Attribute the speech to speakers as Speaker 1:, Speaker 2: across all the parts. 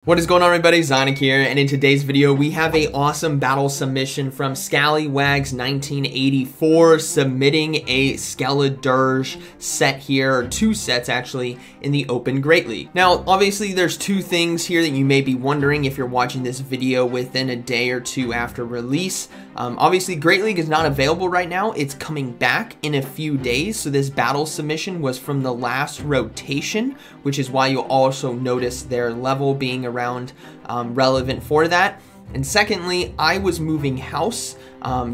Speaker 1: What is going on, everybody? ZyoniK here, and in today's video we have a awesome battle submission from Scallywags 1984 submitting a Skeledirge set here, or two sets actually, in the Open Great League. Now obviously there's two things here that you may be wondering if you're watching this video within a day or two after release. Obviously Great League is not available right now. It's coming back in a few days, so this battle submission was from the last rotation, which is why you'll also notice their level being around relevant for that. And secondly, I was moving house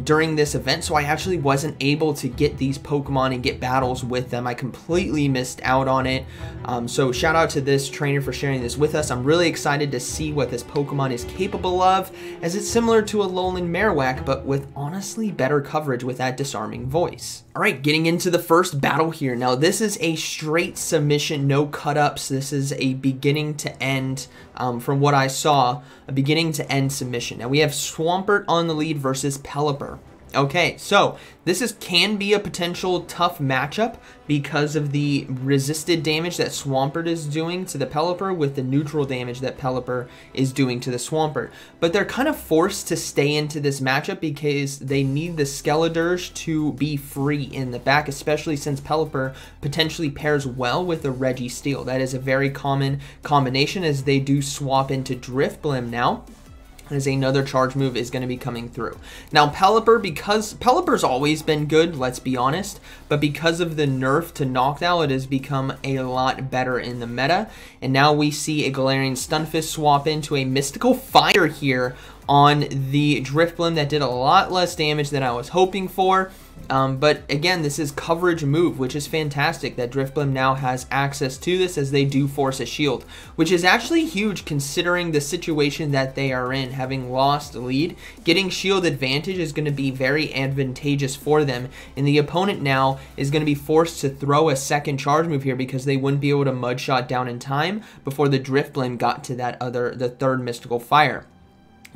Speaker 1: during this event, so I actually wasn't able to get these Pokemon and get battles with them. I completely missed out on it. So shout out to this trainer for sharing this with us. I'm really excited to see what this Pokemon is capable of, as it's similar to a Alolan Marowak, but with honestly better coverage with that disarming voice. Alright, getting into the first battle here. Now this is a straight submission, no cut-ups. This is a beginning to end, from what I saw, a beginning to end submission. Now we have Swampert on the lead versus Pelipper. Okay, so this can be a potential tough matchup because of the resisted damage that Swampert is doing to the Pelipper with the neutral damage that Pelipper is doing to the Swampert. But they're kind of forced to stay into this matchup because they need the Skeledirge to be free in the back, especially since Pelipper potentially pairs well with the Registeel. That is a very common combination, as they do swap into Drifblim now, as another charge move is going to be coming through. Now Pelipper, because Pelipper's always been good, let's be honest, but because of the nerf to Noctowl, it has become a lot better in the meta. And now we see a Galarian Stunfisk swap into a Mystical Fire here on the Drifblim that did a lot less damage than I was hoping for. But again, this is coverage move, which is fantastic that Drifblim now has access to this, as they do force a shield, which is actually huge considering the situation that they are in. Having lost the lead, getting shield advantage is going to be very advantageous for them, and the opponent now is going to be forced to throw a second charge move here because they wouldn't be able to mud shot down in time before the Drifblim got to the third Mystical Fire.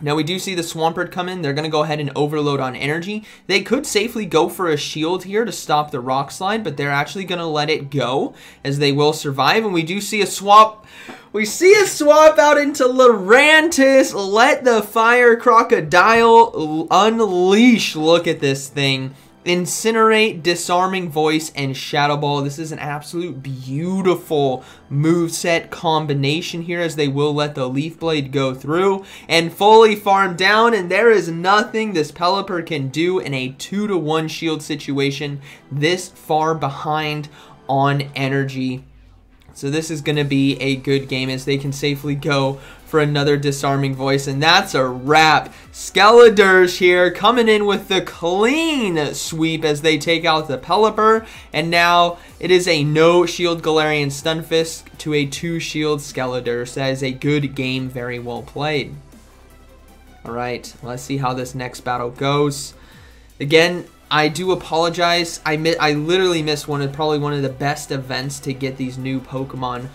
Speaker 1: Now we do see the Swampert come in. They're going to go ahead and overload on energy. They could safely go for a shield here to stop the Rock Slide, but they're actually going to let it go, as they will survive. And we do see a swap. We see a swap out into Lurantis. Let the Fire Crocodile unleash. Look at this thing. Incinerate, Disarming Voice, and Shadow Ball. This is an absolute beautiful moveset combination here, as they will let the Leaf Blade go through and fully farm down, and there is nothing this Pelipper can do in a 2-to-1 shield situation this far behind on energy. So this is going to be a good game, as they can safely go for another Disarming Voice, and that's a wrap. Skeledirge here coming in with the clean sweep as they take out the Pelipper, and now it is a no shield Galarian Stunfisk to a 2 shield Skeledirge. That is a good game, very well played. Alright, let's see how this next battle goes. Again, I do apologize. I literally missed probably one of the best events to get these new Pokemon.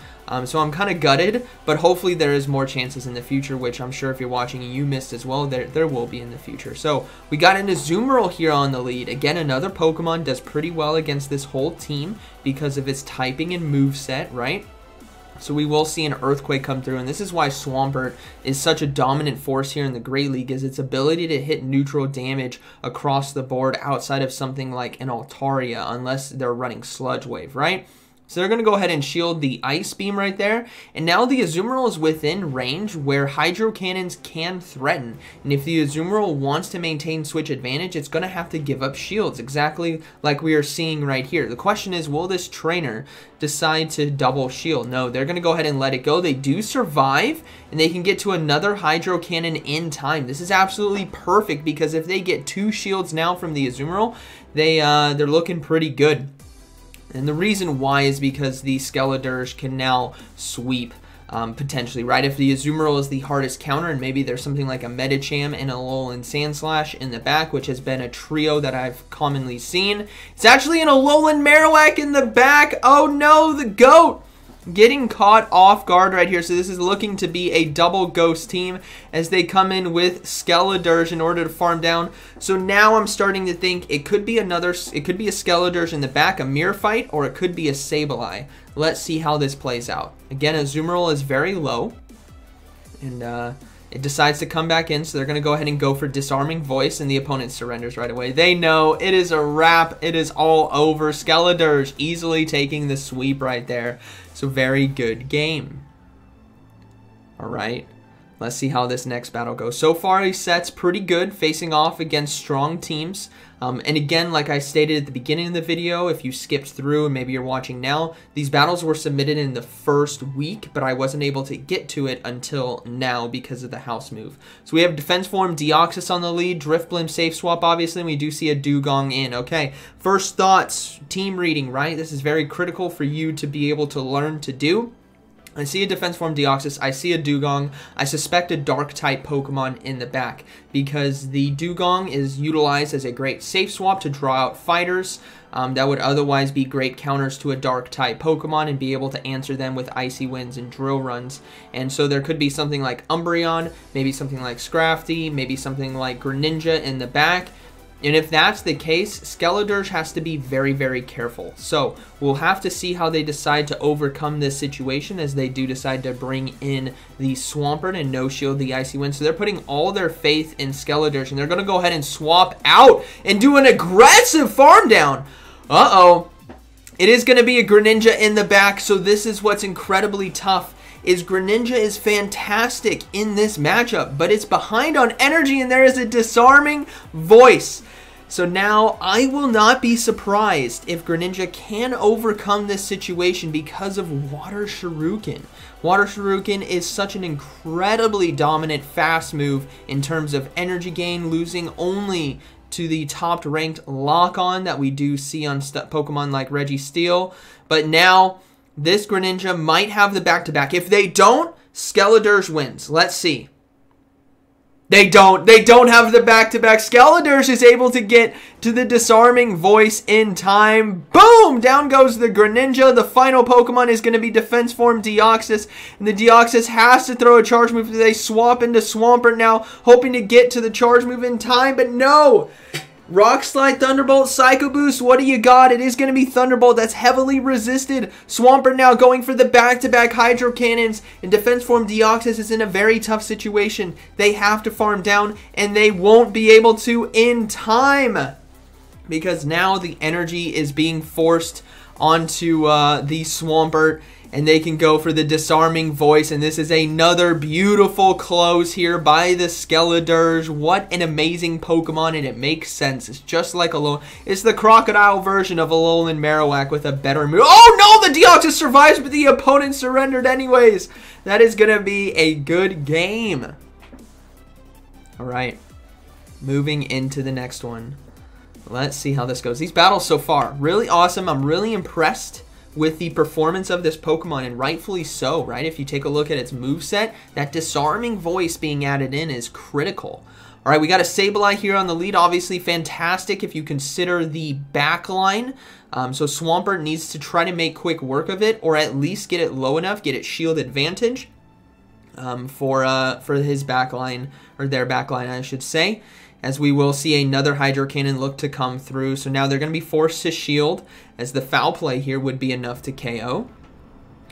Speaker 1: So I'm kind of gutted, but hopefully there is more chances in the future, which I'm sure if you're watching and you missed as well, there will be in the future. So we got into Azumarill here on the lead. Again, another Pokemon does pretty well against this whole team because of its typing and moveset, right? So we will see an Earthquake come through, and this is why Swampert is such a dominant force here in the Great League, is its ability to hit neutral damage across the board outside of something like an Altaria, unless they're running Sludge Wave, right? So they're going to go ahead and shield the Ice Beam right there. And now the Azumarill is within range where Hydro Cannons can threaten. And if the Azumarill wants to maintain switch advantage, it's going to have to give up shields, exactly like we are seeing right here. The question is, will this trainer decide to double shield? No, they're going to go ahead and let it go. They do survive, and they can get to another Hydro Cannon in time. This is absolutely perfect, because if they get 2 shields now from the Azumarill, they're looking pretty good. And the reason why is because the Skeledirge can now sweep, potentially, right? If the Azumarill is the hardest counter, and maybe there's something like a Medicham and a Alolan Sandslash in the back, which has been a trio that I've commonly seen. It's actually an Alolan Marowak in the back. Oh no, the GOAT! Getting caught off guard right here. So this is looking to be a double ghost team as they come in with Skeledirge in order to farm down. So now I'm starting to think it could be a Skeledirge in the back, a mirror fight, or it could be a Sableye. Let's see how this plays out. Again, Azumarill is very low. And it decides to come back in, so they're going to go ahead and go for Disarming Voice, and the opponent surrenders right away. They know it is a wrap. It is all over. Skeledirge easily taking the sweep right there. So very good game. All right. Let's see how this next battle goes. So far, these sets pretty good, facing off against strong teams. And again, like I stated at the beginning of the video, if you skipped through and maybe you're watching now, these battles were submitted in the first week, but I wasn't able to get to it until now because of the house move. So we have Defense Form Deoxys on the lead, Drifblim Safe Swap, obviously, and we do see a Dugong in. Okay, first thoughts, team reading, right? This is very critical for you to be able to learn to do. I see a Defense Form Deoxys, I see a Dugong, I suspect a Dark-type Pokemon in the back because the Dugong is utilized as a great safe swap to draw out fighters that would otherwise be great counters to a Dark-type Pokemon and be able to answer them with Icy Winds and Drill Runs. And so there could be something like Umbreon, maybe something like Scrafty, maybe something like Greninja in the back. And if that's the case, Skeledirge has to be very, very careful. So we'll have to see how they decide to overcome this situation as they do decide to bring in the Swampert and no-shield the Icy Wind. So they're putting all their faith in Skeledirge, and they're going to go ahead and swap out and do an aggressive farm down. Uh-oh. It is going to be a Greninja in the back, so this is what's incredibly tough. Greninja is fantastic in this matchup, but it's behind on energy, and there is a Disarming Voice. So now I will not be surprised if Greninja can overcome this situation because of Water Shuriken. Water Shuriken is such an incredibly dominant fast move in terms of energy gain, losing only to the top-ranked Lock-On that we do see on Pokemon like Registeel. But now this Greninja might have the back-to-back. If they don't, Skeledirge wins. Let's see. They don't. They don't have the back-to-back. Skeledirge is able to get to the Disarming Voice in time. Boom! Down goes the Greninja. The final Pokemon is going to be Defense Form Deoxys. And the Deoxys has to throw a charge move. They swap into Swampert now, hoping to get to the charge move in time. But no! Rock Slide, Thunderbolt, Psycho Boost, what do you got? It is going to be Thunderbolt. That's heavily resisted. Swampert now going for the back-to-back Hydro Cannons, and Defense Form Deoxys is in a very tough situation. They have to farm down, and they won't be able to in time because now the energy is being forced onto the Swampert, and they can go for the Disarming Voice, and this is another beautiful close here by the Skeledirge. What an amazing Pokemon, and it makes sense. It's just like Alolan. It's the crocodile version of Alolan Marowak with a better move. Oh no, the Deoxys survives, but the opponent surrendered anyways. That is going to be a good game. Alright, moving into the next one. Let's see how this goes. These battles so far, really awesome. I'm really impressed with the performance of this Pokemon, and rightfully so, right? If you take a look at its moveset, that Disarming Voice being added in is critical. All right, we got a Sableye here on the lead, obviously fantastic if you consider the back line. So Swampert needs to try to make quick work of it, or at least get it low enough, get it shield advantage for his back line, or their back line, I should say. As we will see another Hydro Cannon look to come through. So now they're going to be forced to shield, as the foul play here would be enough to KO.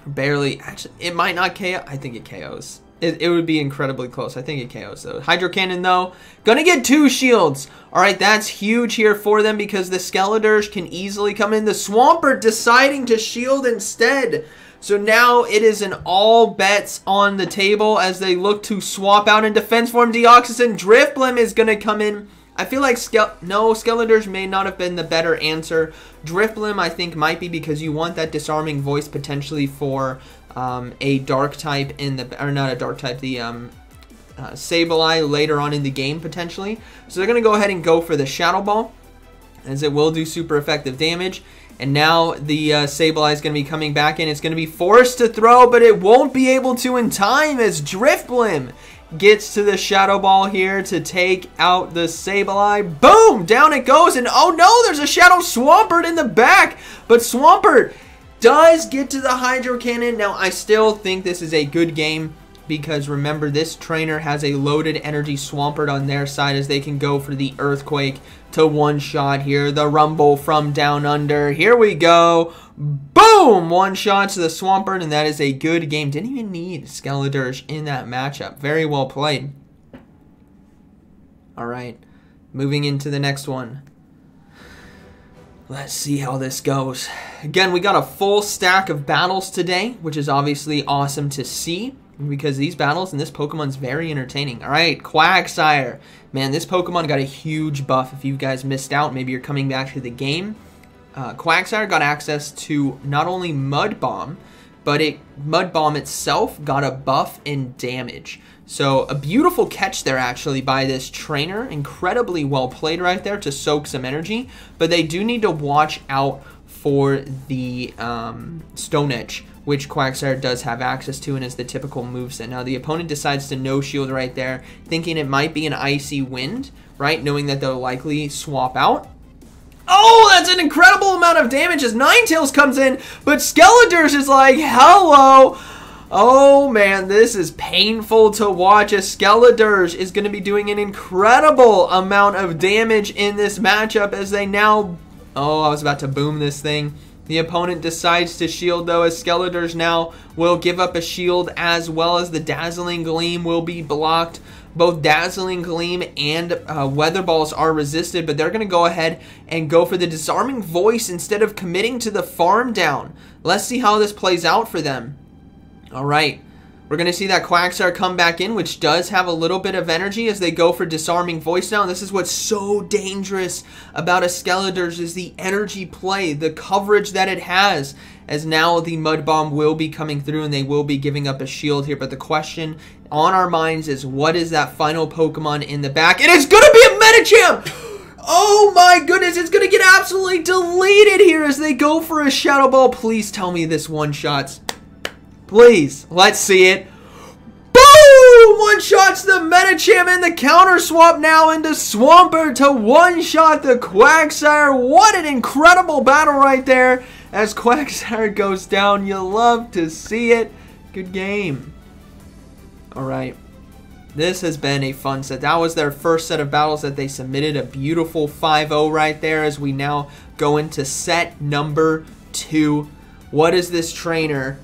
Speaker 1: Barely, actually, it might not KO. I think it KOs. It would be incredibly close. I think it KOs though. Hydro Cannon though, gonna get 2 shields. Alright, that's huge here for them because the Skeledirge can easily come in. The Swampert deciding to shield instead. So now it is an all bets on the table as they look to swap out in Defense Form Deoxys, and Drifblim is going to come in. I feel like Skeledirge may not have been the better answer. Drifblim I think might be because you want that Disarming Voice potentially for a Dark type in the, or not a Dark type, the Sableye later on in the game potentially. So they're going to go ahead and go for the Shadow Ball, as it will do super effective damage. And now the Sableye is going to be coming back in. It's going to be forced to throw, but it won't be able to in time as Drifblim gets to the Shadow Ball here to take out the Sableye. Boom! Down it goes, and oh no, there's a Shadow Swampert in the back. But Swampert does get to the Hydro Cannon. Now, I still think this is a good game, because remember, this trainer has a loaded energy Swampert on their side, as they can go for the Earthquake to one-shot here. The Rumble from down under. Here we go. Boom! Boom! One shot to the Swampert, and that is a good game. Didn't even need Skeledirge in that matchup. Very well played. All right, moving into the next one. Let's see how this goes. Again, we got a full stack of battles today, which is obviously awesome to see because these battles and this Pokemon's very entertaining. All right, Quagsire. Man, this Pokemon got a huge buff. If you guys missed out, maybe you're coming back to the game. Quagsire got access to not only Mud Bomb, but Mud Bomb itself got a buff in damage. So a beautiful catch there actually by this trainer. Incredibly well played right there to soak some energy. But they do need to watch out for the Stone Edge, which Quagsire does have access to and is the typical moveset. Now the opponent decides to no shield right there, thinking it might be an Icy Wind, right? Knowing that they'll likely swap out. Oh, that's an incredible amount of damage as Ninetales comes in, but Skeledirge is like, hello. Oh man, this is painful to watch as Skeledirge is going to be doing an incredible amount of damage in this matchup as they now... Oh, I was about to boom this thing. The opponent decides to shield though as Skeledirge now will give up a shield as well as the Dazzling Gleam will be blocked. Both Dazzling Gleam and Weather Balls are resisted, but they're going to go ahead and go for the Disarming Voice instead of committing to the farm down. Let's see how this plays out for them. All right, we're going to see that Quagsire come back in, which does have a little bit of energy as they go for Disarming Voice now. And this is what's so dangerous about a Skeledirge is the energy play, the coverage that it has. As now the Mud Bomb will be coming through and they will be giving up a shield here. But the question on our minds is what is that final Pokemon in the back? It is going to be a Medicham! Oh my goodness, it's going to get absolutely deleted here as they go for a Shadow Ball. Please tell me this one-shots. Please, let's see it. Boom! One-shots the Medicham and the counter swap now into Swampert to one-shot the Quagsire. What an incredible battle right there. As Quagsire goes down, you love to see it. Good game. Alright. This has been a fun set. That was their first set of battles that they submitted. A beautiful 5-0 right there as we now go into set number 2. What does this trainer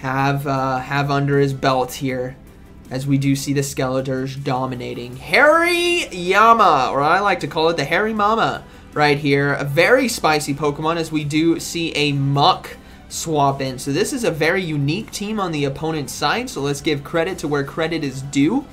Speaker 1: have under his belt here? As we do see the Skeledirge dominating. Hariyama, or I like to call it the Harry Mama. Right here, a very spicy Pokemon as we do see a Muck swap in. So this is a very unique team on the opponent's side. So let's give credit to where credit is due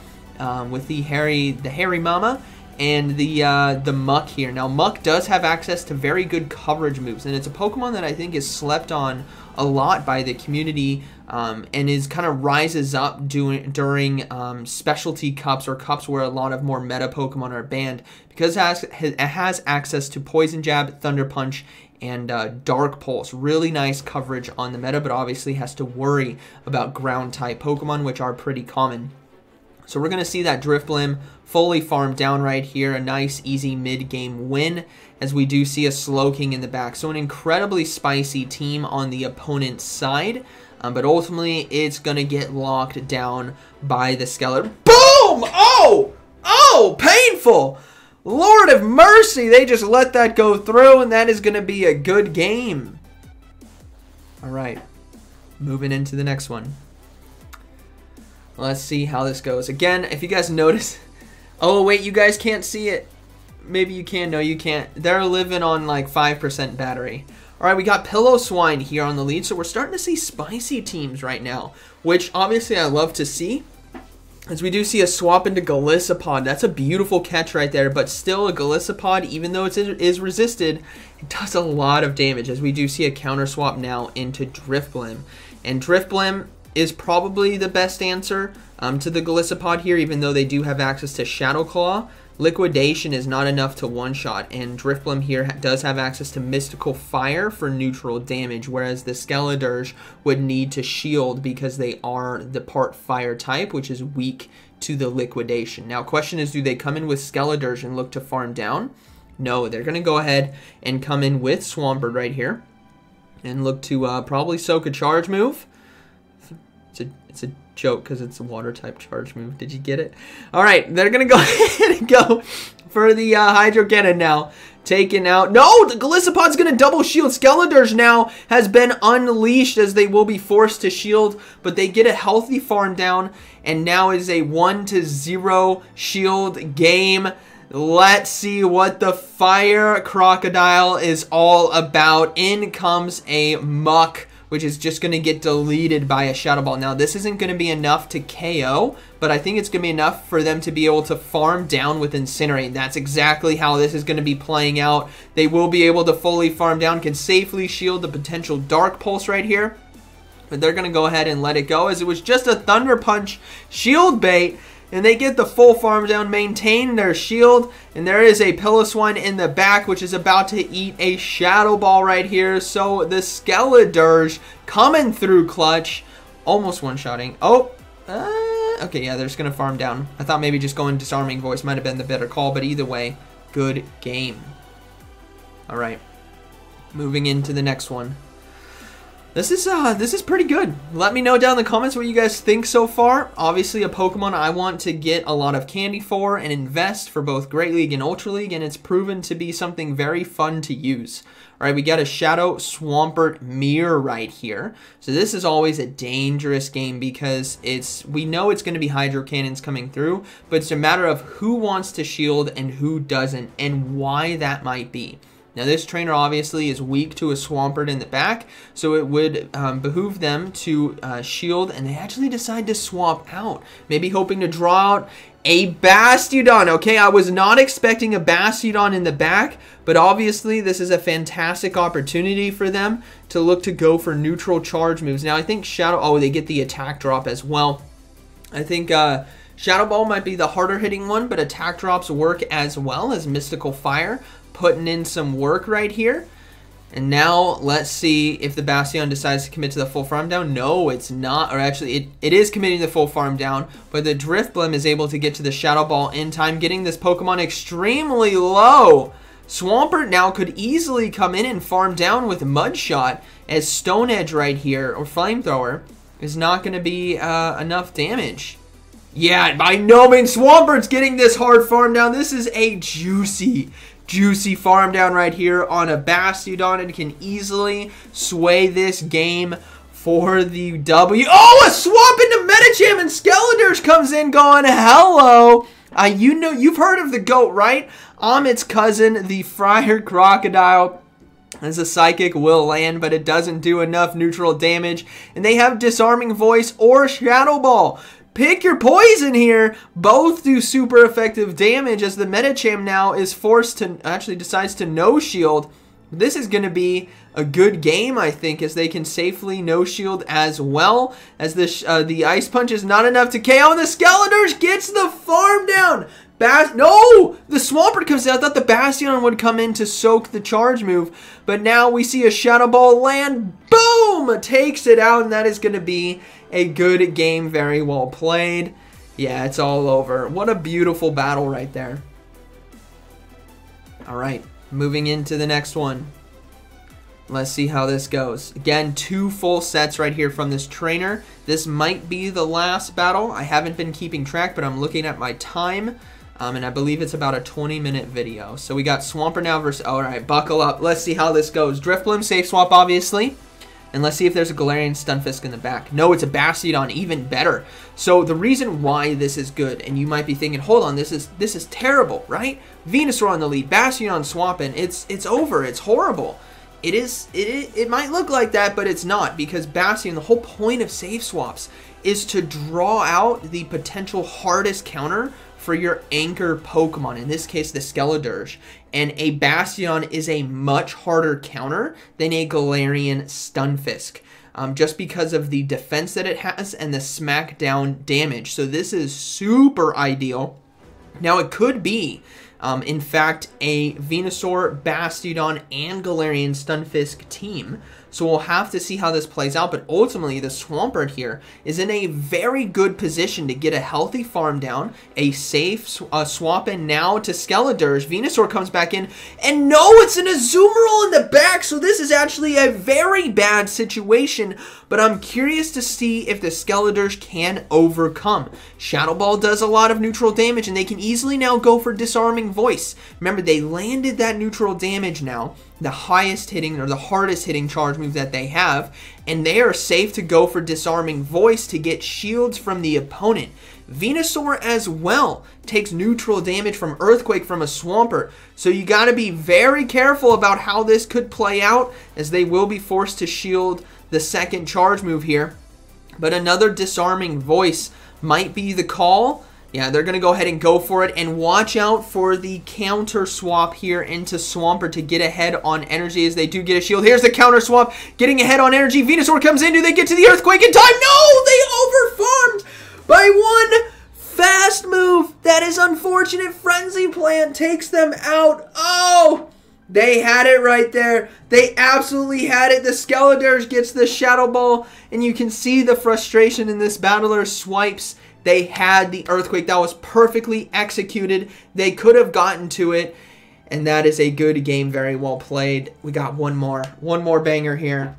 Speaker 1: with the Harry Mama and the Muck here. Now Muck does have access to very good coverage moves, and it's a Pokemon that I think is slept on a lot by the community and is kind of rises up during specialty cups or cups where a lot of more meta Pokemon are banned because it has access to Poison Jab, Thunder Punch, and Dark Pulse. Really nice coverage on the meta, but obviously has to worry about ground type Pokemon, which are pretty common. So we're going to see that Drifblim fully farmed down right here. A nice, easy mid-game win as we do see a Slowking in the back. So an incredibly spicy team on the opponent's side. But ultimately, it's going to get locked down by the Skeledirge. Boom! Oh! Oh! Painful! Lord of mercy! They just let that go through, and that is going to be a good game. Alright. Moving into the next one. Let's see how this goes. Again, if you guys notice... Oh, wait, you guys can't see it. Maybe you can. No, you can't. They're living on like 5% battery. Alright, we got Pillow-Swine here on the lead, so we're starting to see spicy teams right now, which obviously I love to see. As we do see a swap into Golisopod. That's a beautiful catch right there, but still a Golisopod, even though it is resisted, it does a lot of damage, as we do see a counter swap now into Drifblim. And Drifblim is probably the best answer to the Golisopod here, even though they do have access to Shadow Claw. Liquidation is not enough to one-shot, and Drifblim here does have access to Mystical Fire for neutral damage, whereas the Skeledirge would need to shield because they are the part fire type, which is weak to the Liquidation. Now, question is, do they come in with Skeledirge and look to farm down? No, they're going to go ahead and come in with Swampert right here and look to probably soak a charge move. It's a joke because it's a water type charge move. Did you get it? All right, they're going to go ahead and go for the Hydro Cannon now. taken out. No, the Golisopod's going to double shield. Skeledirge now has been unleashed as they will be forced to shield, but they get a healthy farm down, and now is a 1-0 shield game. Let's see what the fire crocodile is all about. In comes a muck, which is just going to get deleted by a Shadow Ball. Now, this isn't going to be enough to KO, but I think it's going to be enough for them to be able to farm down with Incinerate. That's exactly how this is going to be playing out. They will be able to fully farm down, can safely shield the potential Dark Pulse right here. But they're going to go ahead and let it go, as it was just a Thunder Punch shield bait. And they get the full farm down, maintain their shield, and there is a Piloswine in the back, which is about to eat a Shadow Ball right here. So the Skeledirge coming through clutch, almost one-shotting. Oh, okay, yeah, they're just going to farm down. I thought maybe just going Disarming Voice might have been the better call, but either way, good game. All right, moving into the next one. This is pretty good. Let me know down in the comments what you guys think so far. Obviously, a Pokemon I want to get a lot of candy for and invest for both Great League and Ultra League, and it's proven to be something very fun to use. All right, we got a Shadow Swampert Mirror right here. So this is always a dangerous game because we know it's going to be Hydro Cannons coming through, but it's a matter of who wants to shield and who doesn't, and why that might be. Now, this trainer obviously is weak to a Swampert in the back, so it would behoove them to shield, and they actually decide to swap out, maybe hoping to draw out a Bastiodon. Okay, I was not expecting a Bastiodon in the back, but obviously this is a fantastic opportunity for them to look to go for neutral charge moves. Now, I think they get the attack drop as well. I think Shadow Ball might be the harder hitting one, but attack drops work as well as Mystical Fire. Putting in some work right here. And now let's see if the Bastion decides to commit to the full farm down. No, it's not. Or actually, it is committing to the full farm down. But the Drifblim is able to get to the Shadow Ball in time, getting this Pokemon extremely low. Swampert now could easily come in and farm down with Mudshot, as Stone Edge right here, or Flamethrower, is not going to be enough damage. Yeah, by no means Swampert's getting this hard farm down. This is a juicy farm down right here on a Bastiodon, and can easily sway this game for the W. Oh, a swap into Medicham, and Skeledirge comes in going, hello. You know, you've heard of the GOAT, right? I'm its cousin, the Fire Crocodile. As a Psychic will land, but it doesn't do enough neutral damage. And they have Disarming Voice or Shadow Ball. Pick your poison here. Both do super effective damage, as the Medicham now is forced to, actually decides to no shield. This is going to be a good game, I think, as they can safely no shield as well. As the Ice Punch is not enough to KO, and the Skeledirge gets the farm down. No! The Swampert comes out. I thought the Bastion would come in to soak the charge move, but now we see a Shadow Ball land. Boom! Takes it out, and that is going to be a good game. Very well played. Yeah, it's all over. What a beautiful battle right there. All right, moving into the next one. Let's see how this goes. Again, 2 full sets right here from this trainer. This might be the last battle. I haven't been keeping track, but I'm looking at my time. And I believe it's about a 20-minute video. So we got Swampert now versus... All right, buckle up. Let's see how this goes. Drifblim, safe swap, obviously. And let's see if there's a Galarian Stunfisk in the back. No, it's a Bastiodon, even better. So the reason why this is good, and you might be thinking, hold on, this is terrible, right? Venusaur on the lead, Bastiodon swapping. It's over. It's horrible. It might look like that, but it's not, because Bastion, the whole point of safe swaps is to draw out the potential hardest counter for your anchor Pokemon, in this case the Skeledirge. And a Bastion is a much harder counter than a Galarian Stunfisk, just because of the defense that it has and the smackdown damage. So this is super ideal. Now it could be, in fact, a Venusaur, Bastiodon, and Galarian Stunfisk team. So we'll have to see how this plays out. But ultimately, the Swampert here is in a very good position to get a healthy farm down, a safe swap in now to Skeledirge. Venusaur comes back in, and no, it's an Azumarill in the back. So this is actually a very bad situation. But I'm curious to see if the Skeledirge can overcome. Shadow Ball does a lot of neutral damage, and they can easily now go for Disarming Voice. Remember, they landed that neutral damage now, the highest hitting or the hardest hitting charge move that they have, and they are safe to go for Disarming Voice to get shields from the opponent. Venusaur as well takes neutral damage from Earthquake from a Swampert, so you got to be very careful about how this could play out, as they will be forced to shield the second charge move here. But another Disarming Voice might be the call. Yeah, they're going to go ahead and go for it, and watch out for the counter swap here into Swampert to get ahead on energy, as they do get a shield. Here's the counter swap, getting ahead on energy. Venusaur comes in. Do they get to the Earthquake in time? No, they overfarmed by one fast move. That is unfortunate. Frenzy Plant takes them out. Oh, they had it right there. They absolutely had it. The Skeledirge gets the Shadow Ball, and you can see the frustration in this battler. Swipes. They had the Earthquake. That was perfectly executed. They could have gotten to it, and that is a good game. Very well played. We got one more banger here.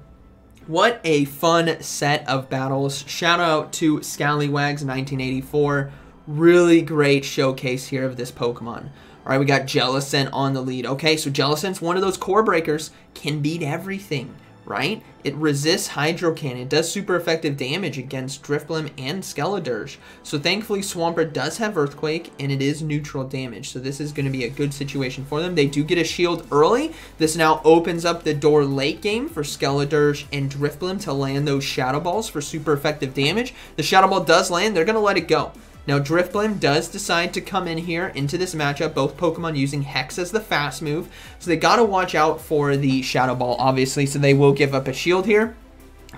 Speaker 1: What a fun set of battles. Shout out to Scallywags 1984. Really great showcase here of this Pokemon. All right, we got Jellicent on the lead. Okay, so Jellicent's one of those core breakers, can beat everything, right? It resists Hydro Cannon. It does super effective damage against Drifblim and Skeledirge. So thankfully, Swampert does have Earthquake, and it is neutral damage. So this is going to be a good situation for them. They do get a shield early. This now opens up the door late game for Skeledirge and Drifblim to land those Shadow Balls for super effective damage. The Shadow Ball does land. They're going to let it go. Now, Drifblim does decide to come in here into this matchup, both Pokemon using Hex as the fast move, so they got to watch out for the Shadow Ball, obviously, so they will give up a shield here,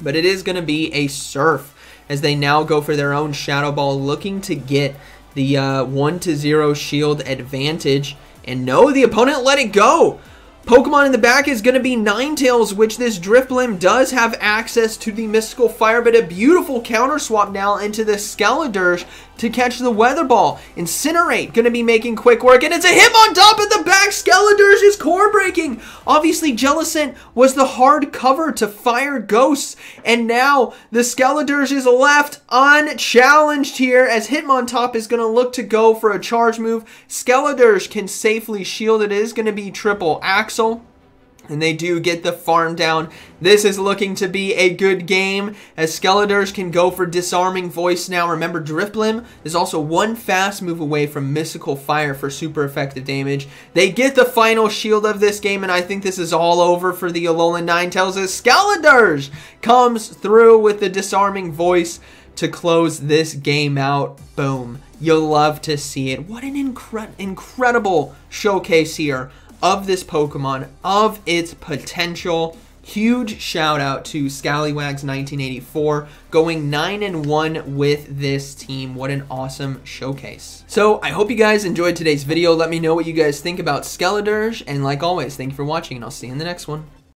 Speaker 1: but it is going to be a Surf, as they now go for their own Shadow Ball, looking to get the 1-0 shield advantage, and no, the opponent let it go! Pokemon in the back is going to be Ninetales, which this Drifblim does have access to the Mystical Fire, but a beautiful counter swap now into the Skeledirge to catch the Weather Ball. Incinerate going to be making quick work, and it's a Hitmontop at the back. Skeledirge is core breaking. Obviously, Jellicent was the hard cover to fire Ghosts, and now the Skeledirge is left unchallenged here, as Hitmontop is going to look to go for a charge move. Skeledirge can safely shield. It is going to be triple Axle, and they do get the farm down. This is looking to be a good game, as Skeledirge can go for Disarming Voice now. Remember, Drifblim is also one fast move away from Mystical Fire for super effective damage. They get the final shield of this game, and I think this is all over for the Alolan Ninetales, as Skeledirge comes through with the Disarming Voice to close this game out. Boom. You'll love to see it. What an incredible showcase here of this Pokemon, of its potential. Huge shout out to Scallywags 1984, going 9-1 with this team. What an awesome showcase. So I hope you guys enjoyed today's video. Let me know what you guys think about Skeledirge, and like always, thank you for watching, and I'll see you in the next one.